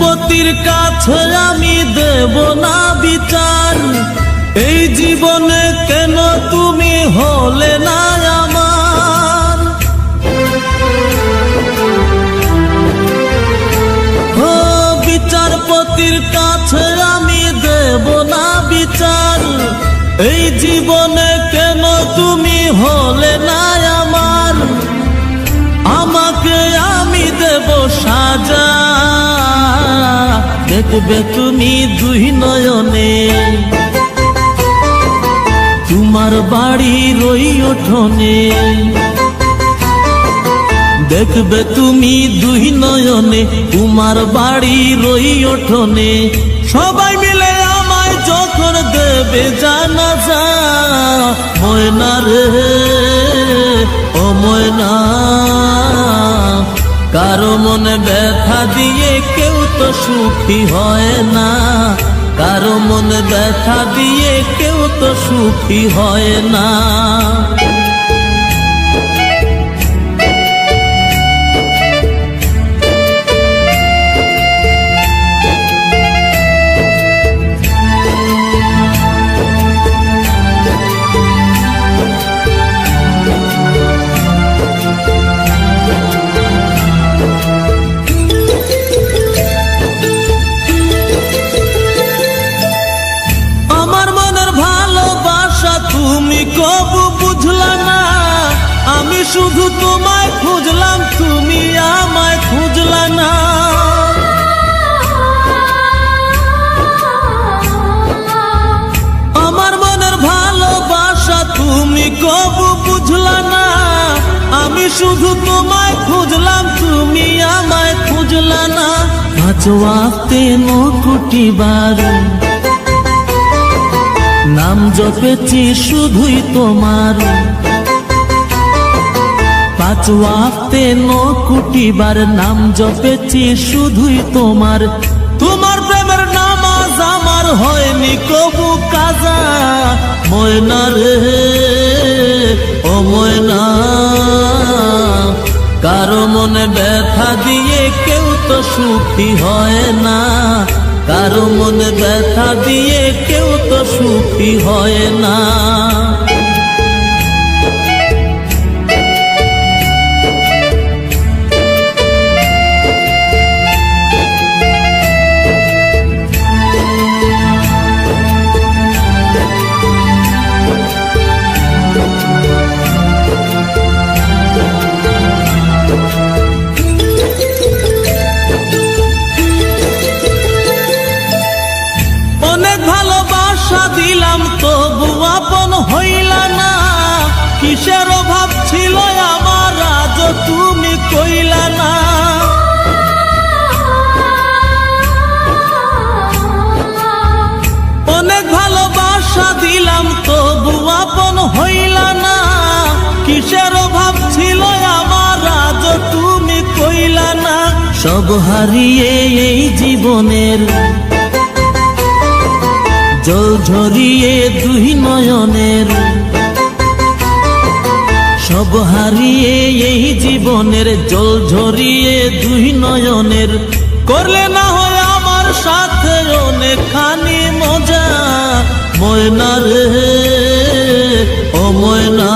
বিচারপতির কাছে আমি দেব না বিচার, এই জীবনে কেন তুমি হলে না আমার। ও বিচারপতির কাছে আমি দেব না বিচার, এই জীবনে কেন তুমি হলে না আমার। আমাকে আমি দেব সাজা, দেখবে তুমি দুই নয়নে, তোমার বাড়ির ওই উঠোনে। দেখবে তুমি দুই নয়নে, তোমার বাড়ির ওই উঠোনে। সবাই মিলে আমায় যখন দেবে জানাজা, ময়না রে ও ময়না, কারো মনে ব্যথা দিয়ে কেউ তো সুখী হয় না, কারো মনে ব্যথা দিয়ে কেউ তো সুখী হয় না। তুমি কবু বুঝলা না, আমি শুধু তোমায় খুঁজলাম, তুমি আমায় খুঁজলা না। আমার মনের ভালোবাসা তুমি কবু বুঝলা না, আমি শুধু তোমায় খুঁজলাম, তুমি আমায় খুঁজলা না। পাঁচ ওয়াক্তে 9 কোটি বার নাম জপেছি শুধুই তোমার, 5 ওয়াক্তে 9 কোটি বার নাম জপেছি শুধুই তোমার। তোমার প্রেমের নামাজ আমার হয়নি কবু কাজা, ময়না রে ও ময়না, কারো মনে ব্যথা দিয়ে কেউ তো সুখী হয় না, কারো মনে ব্যথা দিয়ে কেউ তো সুখী হয় না। ভালোবাসা দিলাম তবু আপন হইলা না, কিসের অভাব ছিল আমার আজ তুমি কইলা না। অনেক ভালোবাসা দিলাম তবু আপন হইলা না, কিসের অভাব ছিল আমার আজ তুমি কইলা না। সব হারিয়ে এই জীবনের জল ঝরিয়ে দুই নয়নের, সব হারিয়ে এই জীবনের জল ঝরিয়ে দুই নয়নের। করলে না হয় আমার সাথে অনেকখানি মজা, ময়না রে ও ময়না,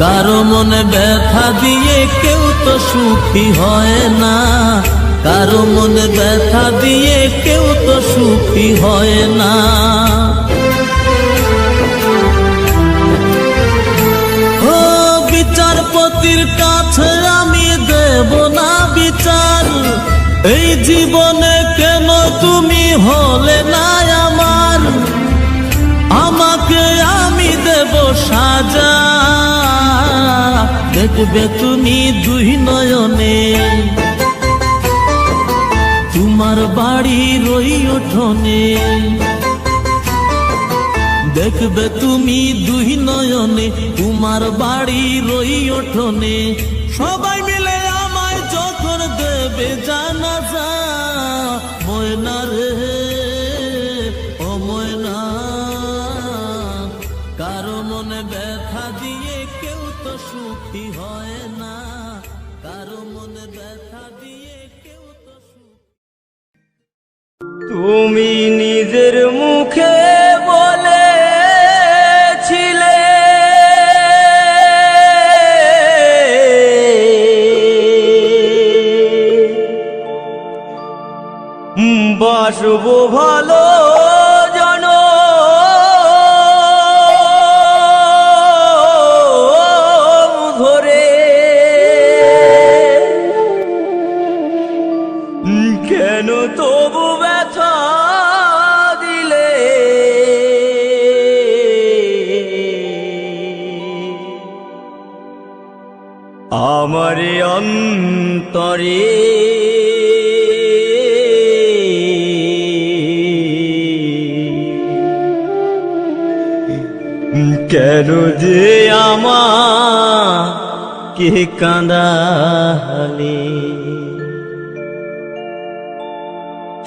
কারো মনে ব্যথা দিয়ে কেউ তো সুখী হয় না, কারো মনে ব্যথা দিয়ে কেউ তো সুখী হয় না। ও বিচারপতির কাছে আমি দেব না বিচার, এই জীবনে কেন তুমি হলে না আমার। আমাকে আমি দেব সাজা, দেখবে তুমি দুই নয়নে, তোমার বাড়ির ওই উঠোনে। দেখবে তুমি দুই নয়নে, তোমার বাড়ির ওই উঠোনে। সবাই মিলে আমায় যখন দেবে জানাজা, ময়না রে ও ময়না, কারো মনে ব্যথা দিয়ে কেউ তো সুখী হয় না, কারো মনে ব্যথা দিয়ে কেউ তো তুমি নিজের মুখে বলেছিলে বাসবো ভালো জনম ধরে, কেন তবু ব্যথা দিলে? আমার অন্তরে কেন যে আমাকে কাঁদালে?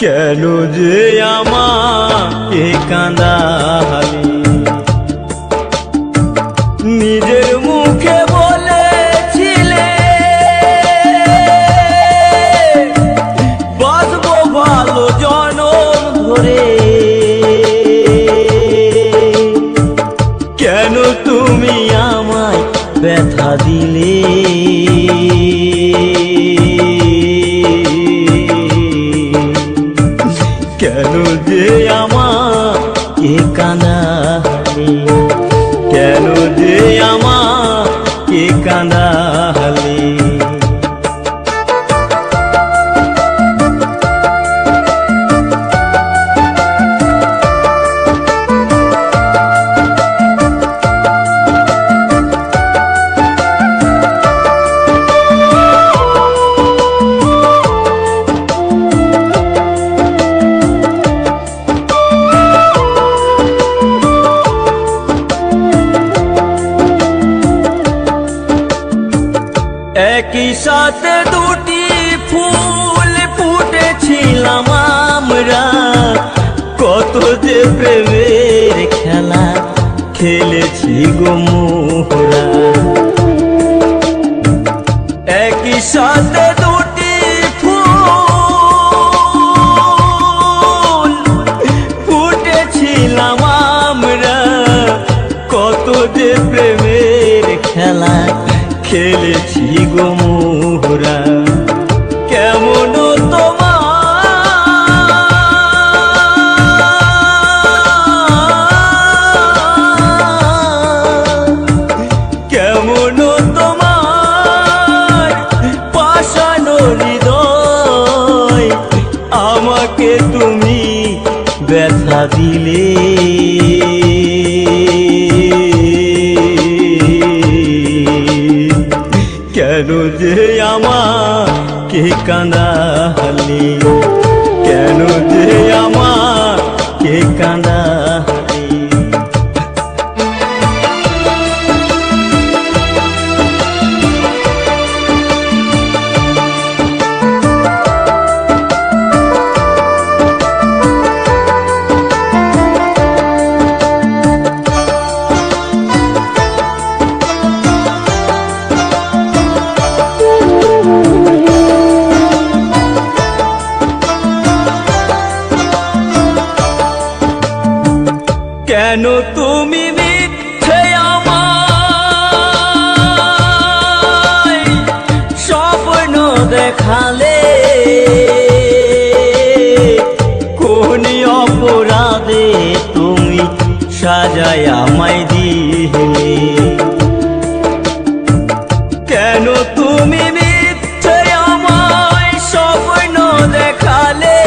কেন যে আমাকে কাঁদালে? নিজের মুখে বলেছিলে বাঁচবো ভালো জনম ধরে, কেন তুমি আমায় ব্যথা দিলে? কেন যে আমাকে কাঁদালে? কেন যে আমাকে কাঁদালে? একই সাথে দুটি ফুল ফুটেছিলাম আমরা, কত যে প্রেমের খেলা খেলেছি গো মোরা। একই সাথে দুটি ফুল ফুটেছিলাম আমরা, কত যে প্রেমের খেলা খেলেছি গো মোরা। কেমন তোমার পাষাণ হৃদয়, আমাকে তুমি ব্যথা দিলে। কেন যে আমাকে কাঁদালে? কেন যে আমাকে কাঁদালে? কেন তুমি মিথ্যে আমায় স্বপ্ন দেখালে? কোন অপরাধে তুমি সাজায় আমায় দিলে? কেন তুমি মিথ্যে আমায় স্বপ্ন দেখালে?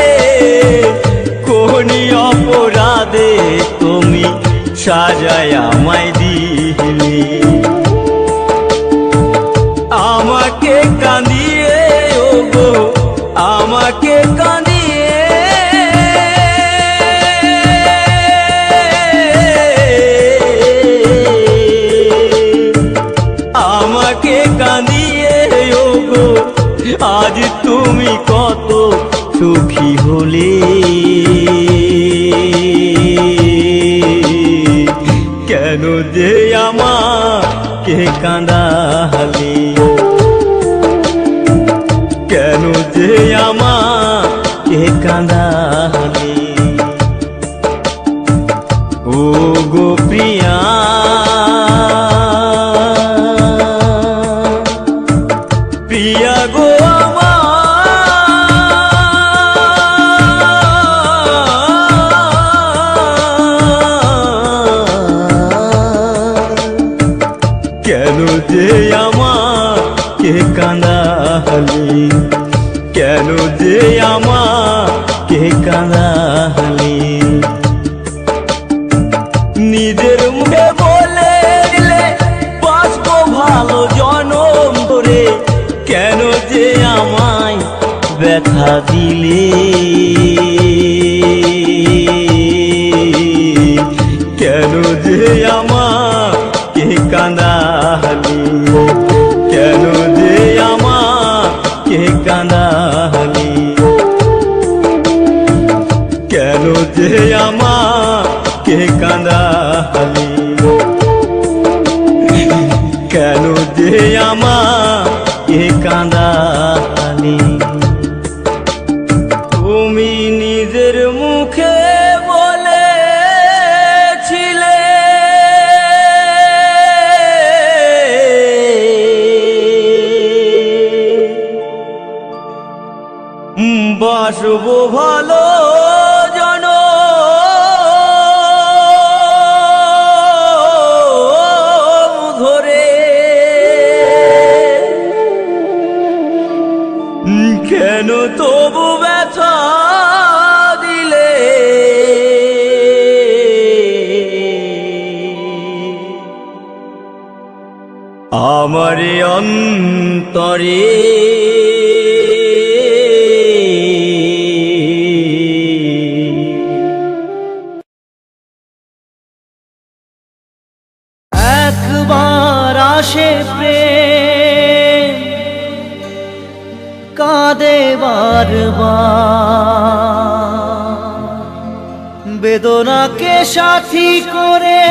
কোন অপরাধে তুমি সাজায় আমায় দিলে? আমাকে কাঁদিয়ে ওগো, আমাকে কাঁদিয়ে, আমাকে কাঁদিয়ে ওগো, আজ তুমি কত সুখী হলে? কেন যে আমাকে কাঁদালে? কেন যে আমাকে কাঁদালে? গো প্রিয়া, প্রিয়া গো কেন যে আমাকে কাঁদালি, কেন যে আমাকে কাঁদালি। নিজের মুখে বলে দিলে বাঁচবো ভালো জনম ধরে, কেন যে আমায় ব্যথা দিলে, কেন যে আমাকে কাঁদালি, কেন যে আমাকে কাঁদালি, কেন যে আমাকে কাঁদালি, কেন যে আমাকে কাঁদালি। তুমি নিজের মুখে বলেছিলে বাসবো ভালো জনম ধরে, কেন তবু ব্যথা দিলে, আমার অন্তরে একবার আসে প্রেম কাঁদে বারবার, বেদনাকে সাথী করে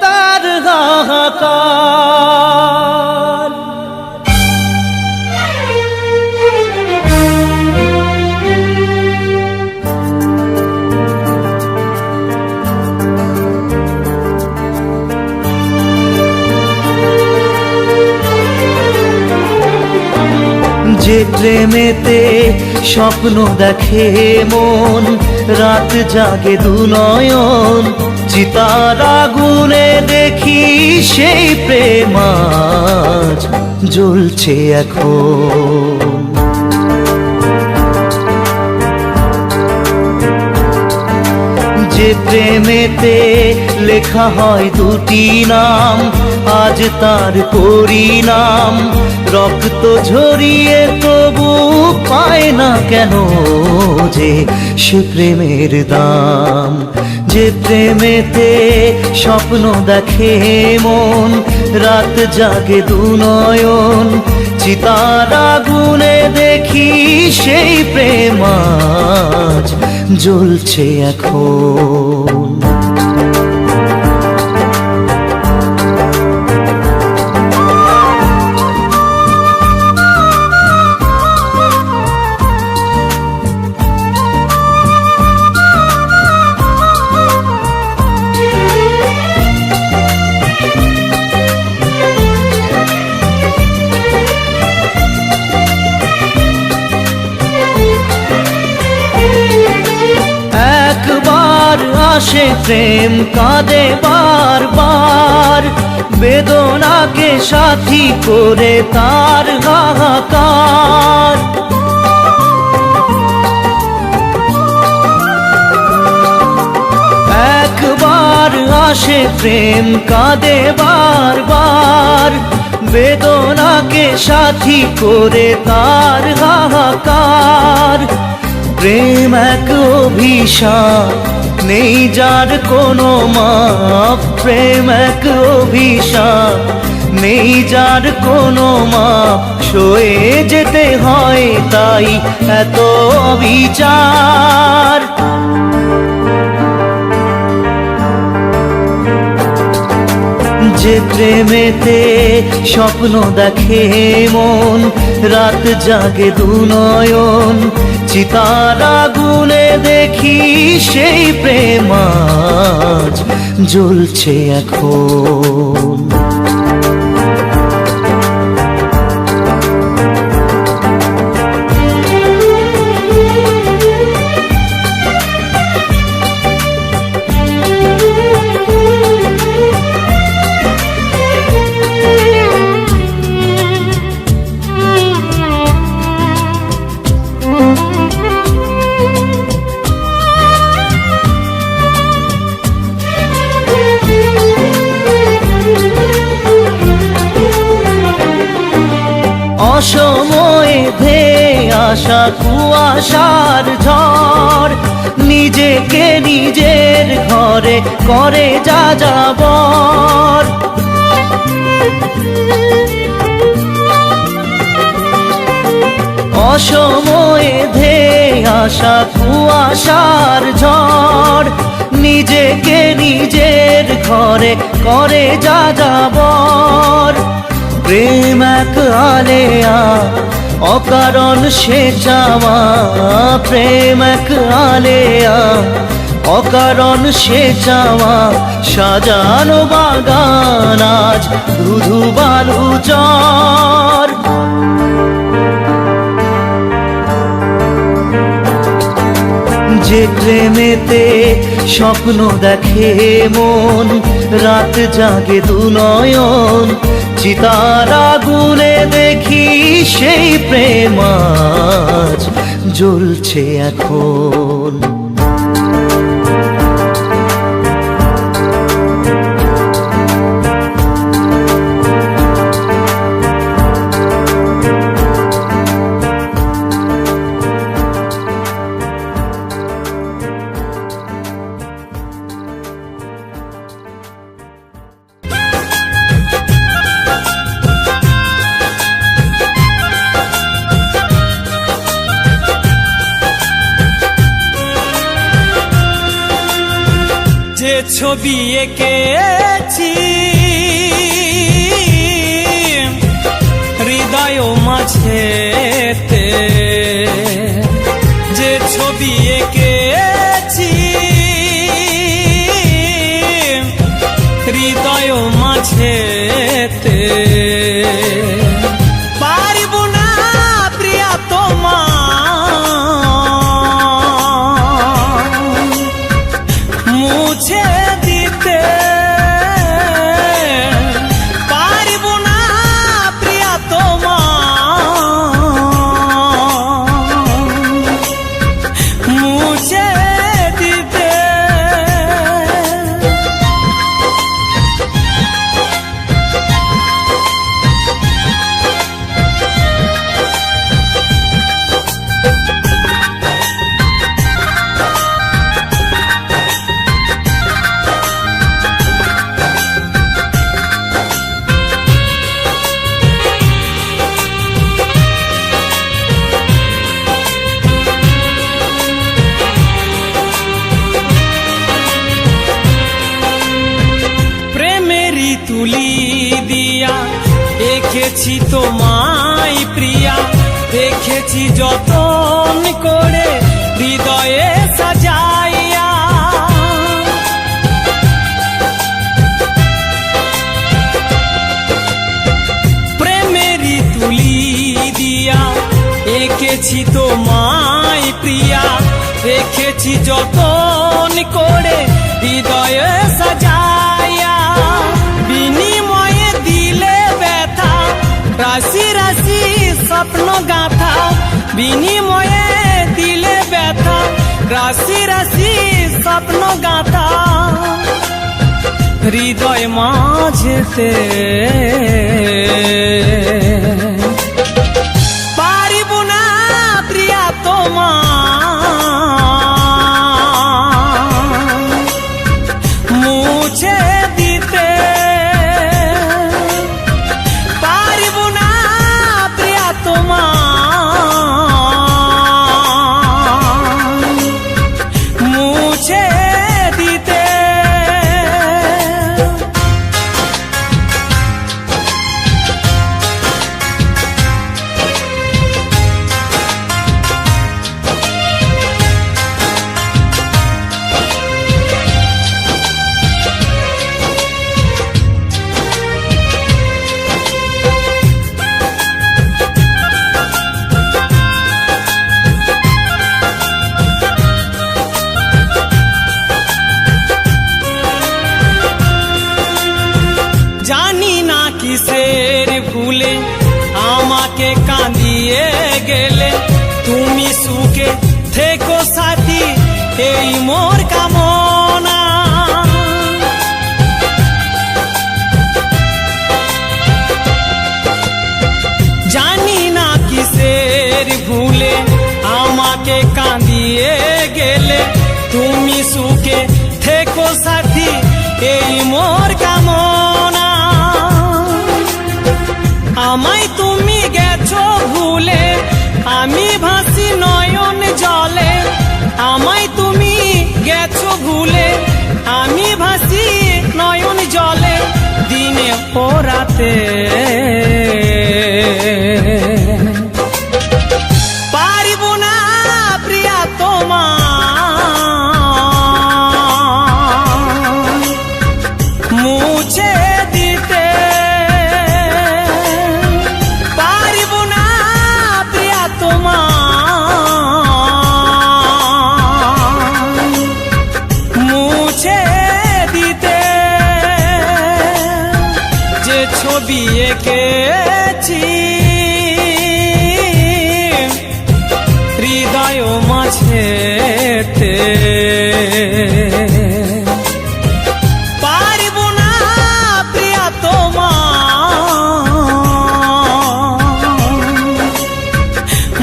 তার হাহাকার। যে প্রেমেতে স্বপ্ন দেখে মন, রাত জাগে দু নয়ন, চিতার আগুনে দেখি সেই প্রেম আজ জ্বলছে এখন। যে প্রেমেতে লেখা হয় দুটি নাম, আজ তার পরিণাম রক্ত ঝরিয়ে তবু পায় না কেন যে সে প্রেমের দাম। যে প্রেমেতে স্বপ্ন দেখে মন, রাত জাগে দু নয়ন, চিতার আগুনে দেখি সেই প্রেম আজ জ্বলছে এখন। আসে প্রেম কাঁদে বারবার, বেদনাকে সাথী করে তার হাহাকার। একবার আসে প্রেম কাঁদে বারবার, বেদনাকে সাথী করে তার হাহাকার। প্রেম এক অভিশাপ নেই যার কোনো মাপ, প্রেম এক অভিশাপ নেই যার কোনো মাপ, সয়ে যেতে হয় তাই এত বিচার। যে প্রেমেতে স্বপ্ন দেখে মন, রাত জাগে দুনয়ন, চিতার আগুনে দেখি সেই প্রেম আজ জ্বলছে এখন। অসময়ে ধেয়ে আসা কুয়াশার ঝড়, নিজেকে নিজের ঘরে করে যা যাবর। অসময়ে ধেয়ে আসা কুয়াশার ঝড়, নিজেকে নিজের ঘরে করে যা যাবর। প্রেম এক আলেয়া অকারণ সে চাওয়া, প্রেম এক আলেয়া অকারণ সে চাওয়া, সাজানো বাগান আজ ধুধু বালু চর। যে প্রেমেতে স্বপ্ন দেখে মন, রাত জাগে দুনয়ন, চিতার আগুনে দেখি সেই প্রেম আজ জ্বলছে এখন। যে ছবি এঁকেছি হৃদয় মাঝেতে, যে ছবি এঁকেছি হৃদয় মাঝেতে, পারব না প্রিয়া তোমার মুছে দিতে, পারব না প্রিয়া তোমার মুছে দিতে। তুলি দিয়া দেখেছি তোমায় প্রিয়া, দেখেছি যতন করে হৃদয়ে সাজাইয়া। প্রেমেরই তুলি দিয়া এঁকেছি তোমায় প্রিয়া, দেখেছি যতন করে হৃদয়ে সাজাইয়া। বিনিময়ে দিলে ব্যথা রাশি রাশি স্বপ্ন গাথা, বিনিময়ে দিলে ব্যথা রাশি রাশি স্বপ্ন গাথা, হৃদয় মাঝেতে পারিব না প্রিয়া তোমার মুছে দিতে, পারিব না প্রিয়া তোমার মুছে দিতে। কিসের ভুলে আমাকে কাঁদিয়ে গেলে, তুমি সুখে থেকো সাথী এই মোর কামনা। জানি না কিসের ভুলে আমাকে কাঁদিয়ে গেলে, তুমি সুখে থেকো সাথী এই মোর কামনা। আমায় তুমি গেছো ভুলে, আমি ভাসি নয়ন জলে। আমায় তুমি গেছো ভুলে, আমি ভাসি নয়ন জলে। দিনে ও রাতে পারিব না প্রিয়া তোমার মুছে দিতে। পারিব না প্রিয়া তোমার মুছে দিতে। যে ছবি এঁকেছি হৃদয় মাঝেতে, পারিব না প্রিয়া তোমার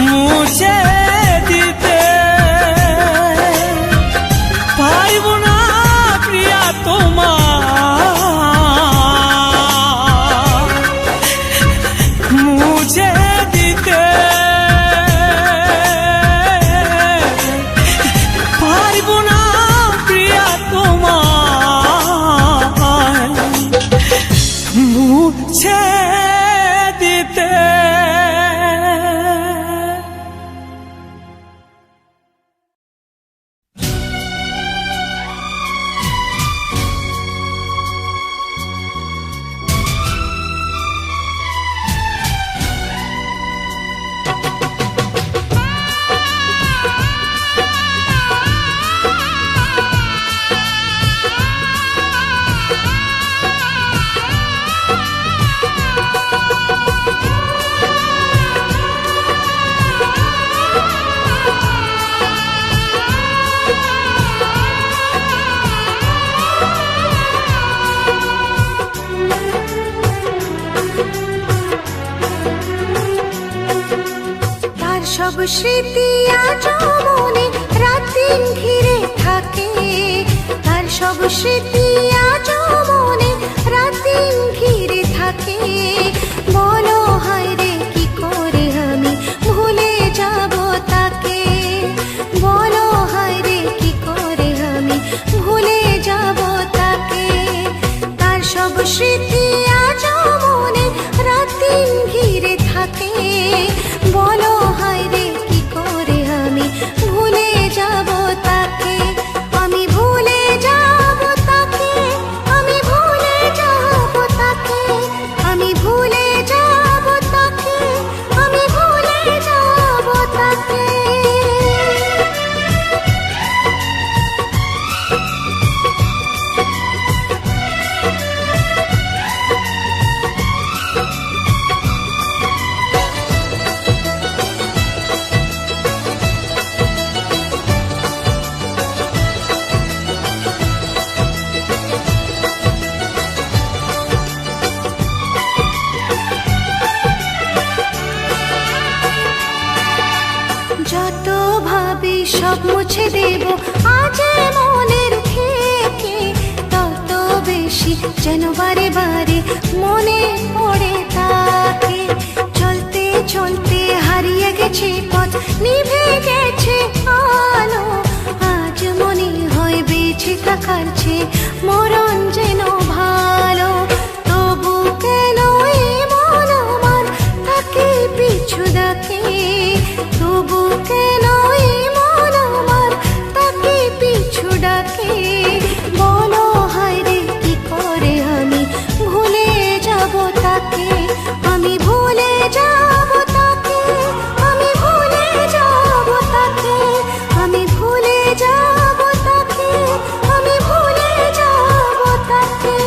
মুছে দিতে। পারিব না প্রিয়া তোমার মুছে দিতে। পারিব না প্রিয়া তোমার মুছে দিতে। তার সব স্মৃতি আজ মনে রাত দিন ঘিরে থাকে। তার সব স্মৃতি আজ মনে রাত দিন ঘিরে থাকে। বলো হায় রে কি করে আমি ভুলে যাব তাকে। বলো হায় রে কি করে আমি ভুলে যাব তাকে। তার সব স্মৃতি আজ মনে রাত দিন ঘিরে থাকে। বলো হায় রে কি করে আমি ভুলে যাব তাকে। আমি ভুলে যাব তাকে, আমি ভুলে যাব তাকে। আমি ভুলে যাব তাকে, আমি ভুলে যাব তাকে। যত ভাবি সব মুছে দেব আজ মনের থেকে। তত বেশি যেন বারে বারে মনে পড়ে তাকে। চলতে চলতে হারিয়ে গেছে পথ, নিভে গেছে আলো। আজ মনে হয় বেঁচে থাকার চেয়ে মরণ যেন ভালো। তবু কেন মন আমার তাকে পিছু ডাকে। তবু কেন মন আমার তাকে পিছু ডাকে। বলো হায় রে কি করে আমি ভুলে যাব তাকে। আমি ভুলে যাব তাকে, আমি ভুলে যাব তাকে। আমি ভুলে যাব তাকে, আমি ভুলে যাব তাকে।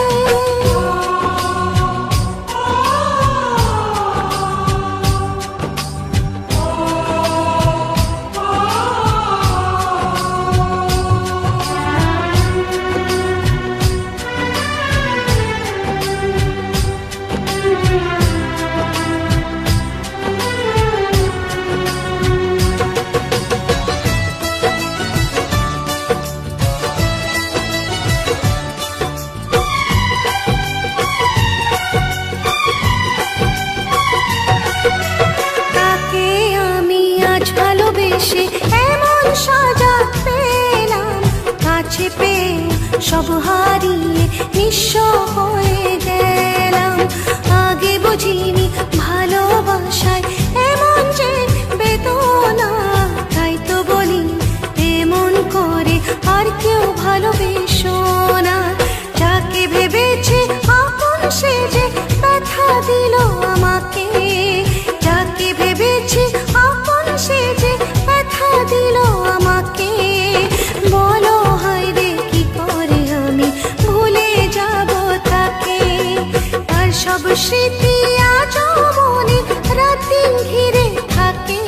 সব হারিয়ে নিঃস্ব হয়ে গেলাম। আগে বুঝিনি ভালোবাসায় এমন যে বেদনা, তাই তো বলি এমন করে আর কেউ ভালোবেসো না। যাকে ভেবেছে আপন সে যে ব্যথা দিল আমাকে, যাকে ভেবেছে আপন সে যে ব্যথা দিল আমাকে। বলো হায় রে কি করে আমি ভুলে যাব তাকে, তার সব স্মৃতি আজও মনে রাতদিন ঘিরে থাকে,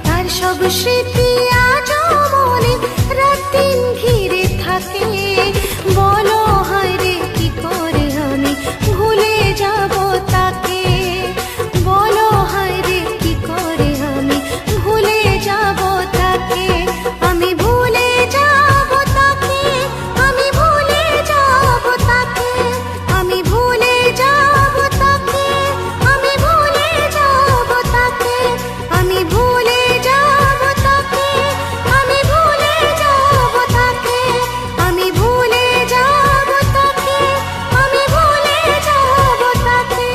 তার সব স্মৃতি আজও মনে রাতদিন ঘিরে থাকে। বলো হায় রে কি করে আমি ভুলে যাব তাকে, বলো হায় রে কি করে আমি ভুলে যাব তাকে। আমি ভুলে যাব তাকে, আমি ভুলে যাব তাকে, আমি ভুলে যাব তাকে, আমি ভুলে যাব তাকে, আমি ভুলে যাব তাকে, আমি ভুলে যাব তাকে, আমি ভুলে যাব তাকে, আমি ভুলে যাব তাকে।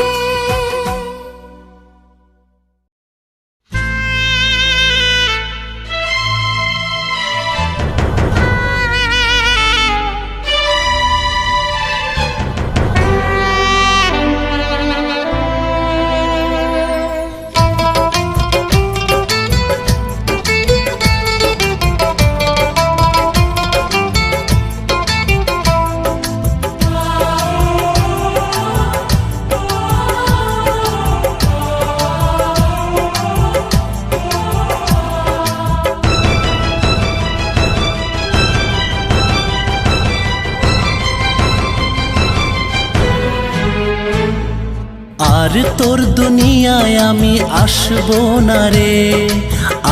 আর তোর দুনিয়ায় আমি আসবো না রে,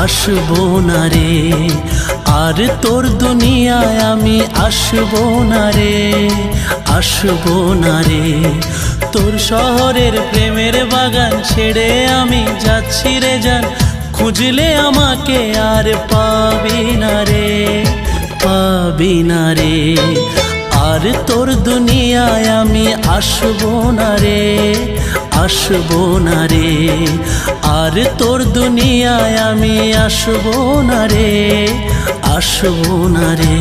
আসবো না রে। আর তোর দুনিয়ায় আমি আসবো না রে, আসবো না রে। তোর শহরের প্রেমের বাগান ছেড়ে আমি যাচ্ছি রে জান, খুঁজলে আমাকে আর পাবি না রে, পাবি না রে। আর তোর দুনিয়ায় আমি আসবো না রে, আসবো না রে। আর তোর দুনিয়ায় আমি আসবো না রে, আসবো না রে।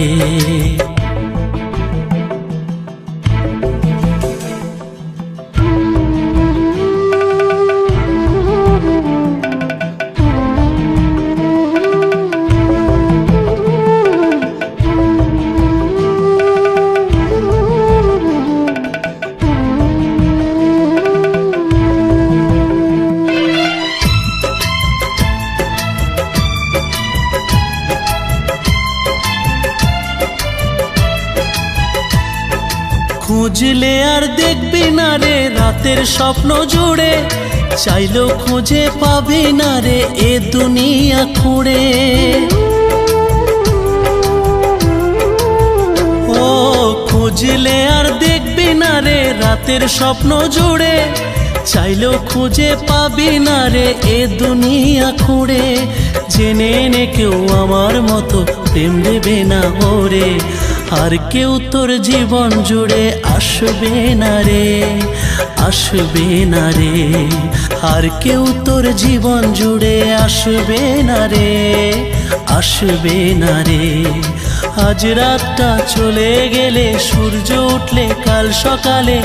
খুঁজলে আর দেখবি না রে রাতের স্বপ্ন জুড়ে, চাইলেও খুঁজে পাবি না রে এ দুনিয়া খুঁড়ে। ও খুঁজলে আর দেখবি না রে রাতের স্বপ্ন জুড়ে, চাইলেও খুঁজে পাবি না রে এ দুনিয়া খুঁড়ে। জেনে নে কেউ আমার মতো প্রেম দেবে না ওরে, আর কেউ তোর জীবন জুড়ে আসবে না রে, আসবে না রে। আর কেউ তোর জীবন জুড়ে আসবে না রে, আসবে না রে। আজ রাতটা চলে গেলে সূর্য উঠলে কাল সকালে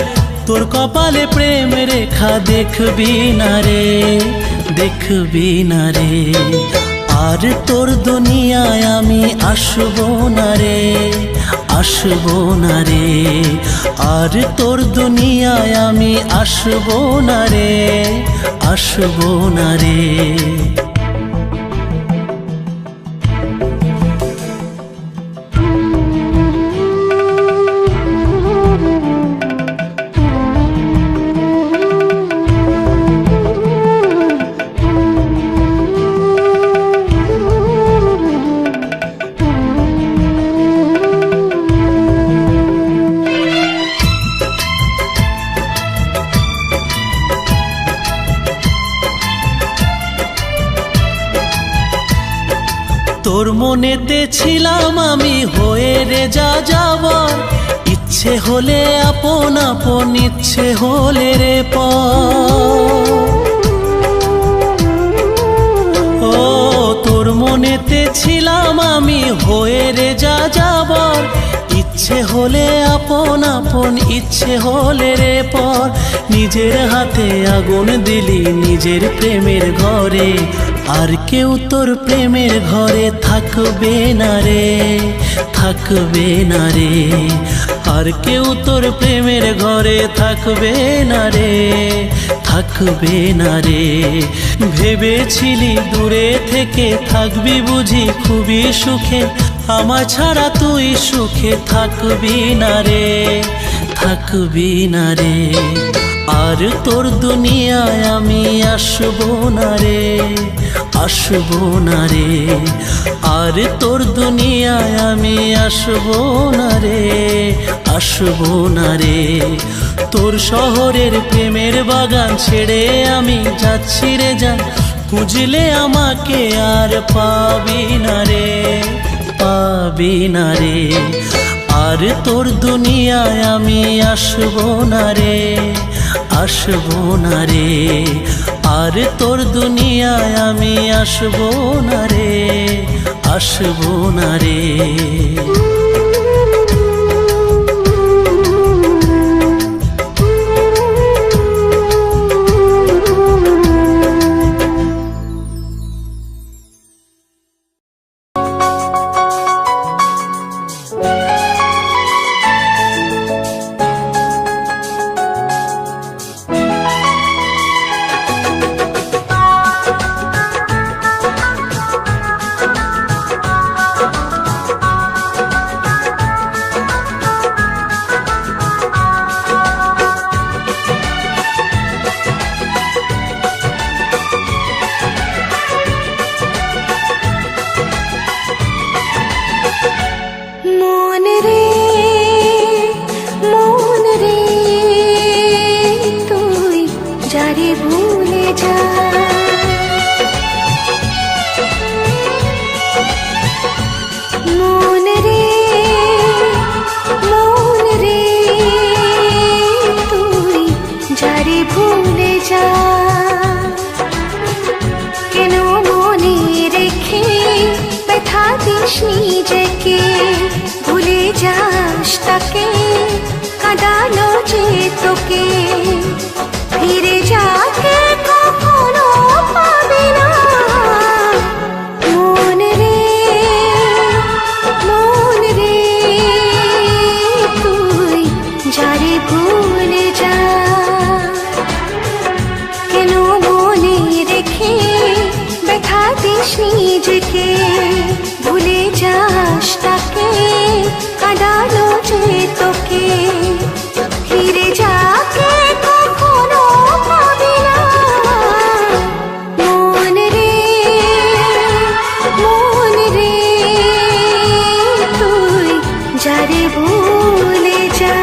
তোর কপালে প্রেম রেখা দেখবি না রে, দেখবি না রে। আর তোর দুনিয়ায় আমি আসবো না রে, আসবো না রে। আর তোর দুনিয়ায় আমি আসবো না রে, আসবো না রে। তোর মনেতে ছিলাম আমি হয়ে রে যা যাবার, ইচ্ছে হলে আপন আপন, ইচ্ছে হলে রে পর। ও তোর মনেতে ছিলাম আমি হয়ে রে যা যাবার, ইচ্ছে হলে আপন আপন, ইচ্ছে হলে রে পর। নিজের হাতে আগুন দিলি নিজের প্রেমের ঘরে, আর কেউ তোর প্রেমের ঘরে থাকবে না রে, থাকবে না রে। আর কেউ তোর প্রেমের ঘরে থাকবে না রে, থাকবে না রে। ভেবেছিলি দূরে থেকে থাকবি বুঝি খুবই সুখে, আমার ছাড়া তুই সুখে থাকবি না রে, থাকবি না রে। আর তোর দুনিয়ায় আমি আসবো না রে, আসবো না রে। আর তোর দুনিয়ায় আমি আসবো না রে, আসবো না রে। তোর শহরের প্রেমের বাগান ছেড়ে আমি যাচ্ছি রে জান, খুঁজলে আমাকে আর পাবি না রে, পাবি না রে। আর তোর দুনিয়ায় আমি আসবো না রে, আসবো না রে। আর তোর দুনিয়ায় আমি আসবো না রে, আসবো না রে। নিজেকে ভুলে যাস তাকে, কাঁদালো যে তোকে, ফিরে যাকে কখনো পাবি না। মন রে, মন রে, তুই যারে ভুলে যা। কেন মনে রেখে ব্যথা দিস নিজেকে, ভুলে যাস তাকে, কাঁদালো যে তোকে, ফিরে যাকে কখনো পাবি না। মন রে, মন রে, তুই যারে ভুলে যা।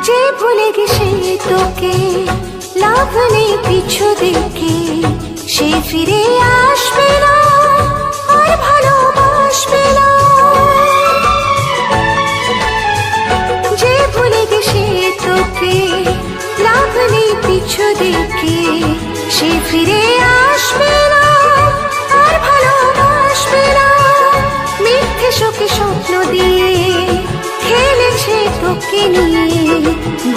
যে ভুলে গেছে তোকে, লাভ নেই পিছু দেখে, সে ফিরে আসবে না আর ভালোবাসবে না। যে ভুলে গেছে তোকে, লাভ নেই পিছু দেখে, সে ফিরে আসবে না আর ভালোবাসবে না। মিথ্যে শোকে স্বপ্ন দিয়ে খেলেছে তোকে নিয়ে,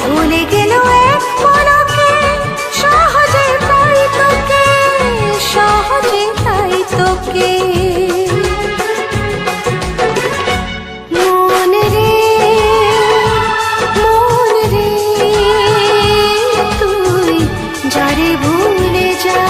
ভুলে গেল এক পলকে, সহজে পাই তোকে, সহজে পাই তোকে। মন রে, মন রে, তুই যারে ভুলে যা।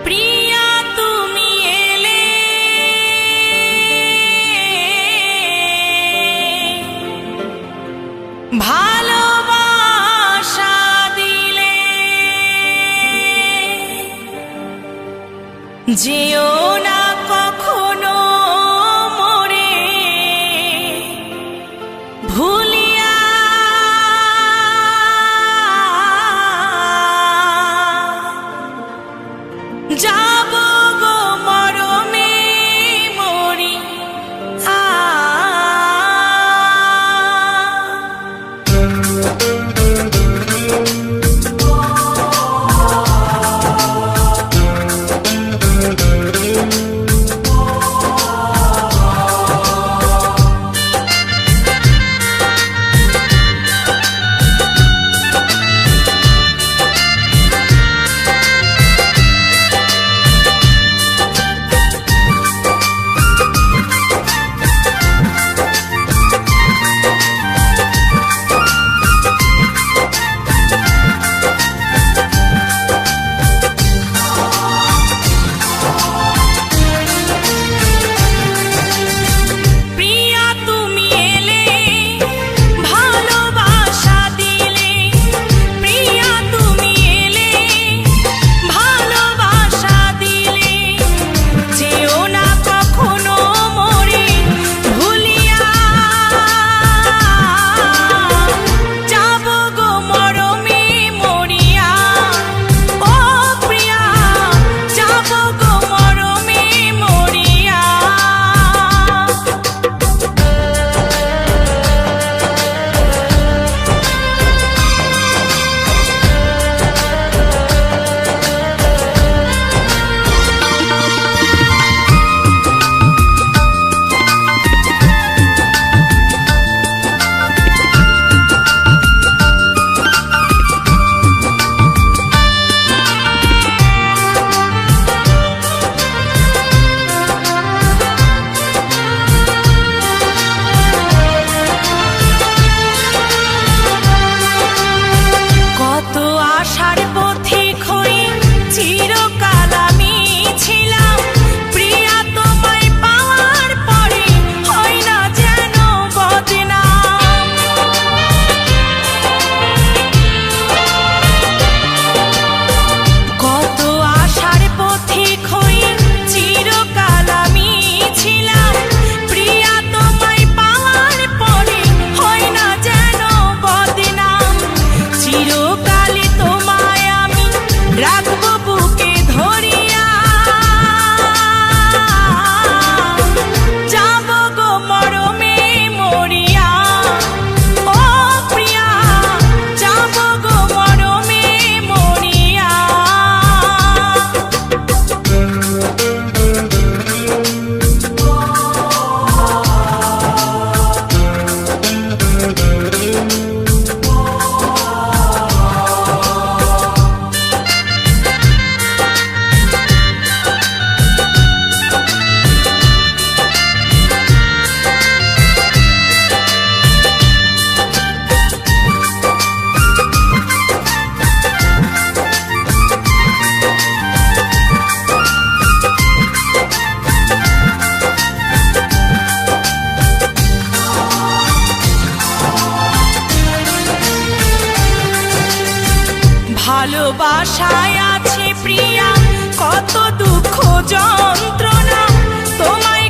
প্রিয়া তুমি এলে ভালোবাসা দিলে যেও না কখনো মোরে ভুলিয়া যাব গো মরমে মরি প্রিয়া তুমি এলে ভালোবাসা দিলে প্রিয়া তুমি এলে ভালোবাসা দিলে যেও না কখনো মোরে ভুলিয়া যাব গো মরমে মরিয়া ও প্রিয়া যাব গো মরমে মরিয়া কত আশার পথিক হয়ে চিরকাল আমি ছিলাম প্রিয়া তোমায় পাওয়ার পরে হয় না যেন বদনাম কত আশার পথিক হয়ে চিরকাল আমি ছিলাম প্রিয়া তোমায় পাওয়ার পরে হয় না যেন বদনাম চিরকালে তোমায় আমি রাখবো বুকে ধরিয়া যাব গো মরমে মরিয়া ও প্রিয়া যাব গো মরমে মরিয়া ভালোবাসায় আছে প্রিয়া কত দুঃখ যন্ত্রণা তোমায়